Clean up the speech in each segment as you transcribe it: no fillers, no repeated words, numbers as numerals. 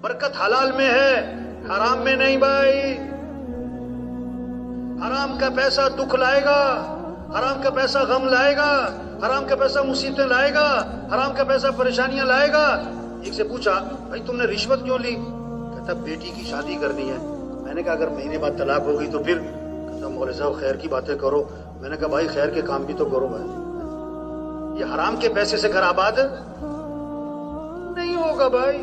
برکت حلال میں ہے، حرام میں نہیں بھائی. حرام کا پیسہ دکھ لائے گا، حرام کا پیسہ غم لائے گا، حرام کا پیسہ مصیبتیں لائے گا، حرام کا پیسہ پریشانیاں لائے گا. ایک سے پوچھا بھائی تم نے رشوت کیوں لی؟ کہتا بیٹی کی شادی کرنی ہے. میں نے کہا اگر مہینے بعد طلاق ہو گئی تو پھر؟ کہتا مولوی صاحب خیر کی باتیں کرو. میں نے کہا بھائی خیر کے کام بھی تو کرو بھائی. یہ حرام کے پیسے سے گھر آباد نہیں ہوگا بھائی.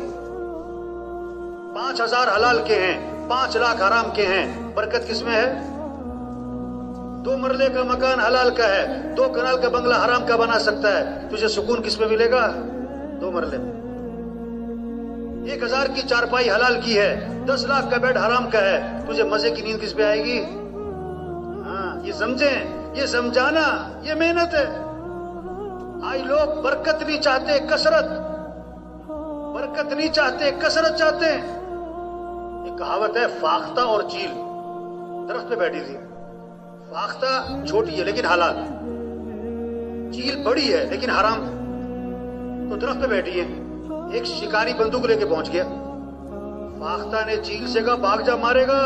5,000 حلال کے ہیں، 5 لاکھ حرام کے ہیں. برکت کس میں ہے؟ 2 مرلے کا مکان حلال کا ہے، 2 کنال کا بنگلہ حرام کا بنا سکتا ہے. تجھے سکون کس میں ملے گا؟ 2 مرلے میں. 1,000 کی چارپائی حلال کی ہے، 10 لاکھ کا بیڈ حرام کا ہے. تجھے مزے کی نیند کس پہ آئے گی؟ ہاں یہ سمجھیں، یہ سمجھانا یہ محنت ہے. آئی لوگ برکت نہیں چاہتے، کثرت. برکت نہیں چاہتے، کثرت چاہتے ہیں. ایک کہاوت ہے فاختہ اور چیل درخت پہ بیٹھی تھی. فاختہ چھوٹی ہے لیکن حلال، چیل بڑی ہے لیکن حرام. تو درخت پہ بیٹھی ہے. ایک شکاری بندوق لے کے پہنچ گیا. فاختہ نے چیل سے کہا بھاگ جا مارے گا.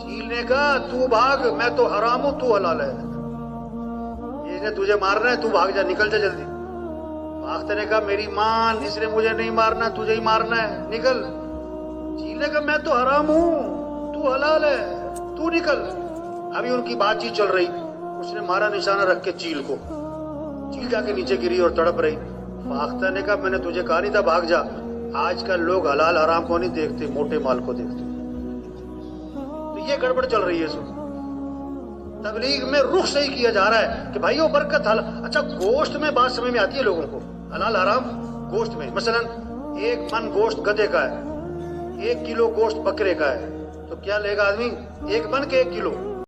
چیل نے کہا تو بھاگ، میں تو حرام ہوں تو حلال ہے. اس نے تجھے مارنا ہے، تو بھاگ جا، نکل جا جلدی. فاختہ نے کہا میری مان، اس نے مجھے نہیں مارنا، تجھے ہی مارنا ہے، نکل. چیل نے کہا میں تو حرام ہوں تو حلال ہے، تو نکل. ابھی ان کی بات چیت چل رہی، اس نے مارا نشانہ رکھ کے چیل کو. چیل جا کے نیچے گری اور تڑپ رہی. فاختہ نے کہا میں نے تجھے کہا نہیں تھا بھاگ جا. آج کل لوگ حلال حرام کو نہیں دیکھتے، موٹے مال کو دیکھتے. تو یہ گڑبڑ چل رہی ہے. سن تبلیغ میں رخ صحیح کیا جا رہا ہے کہ بھائیو برکت حلال. اچھا گوشت میں بات سمجھ میں آتی ہے لوگوں کو، حلال حرام گوشت میں. مثلا 1 من گوشت گدھے کا ہے، 1 کلو گوشت بکرے کا ہے، تو کیا لے گا آدمی؟ 1 من کے 1 کلو.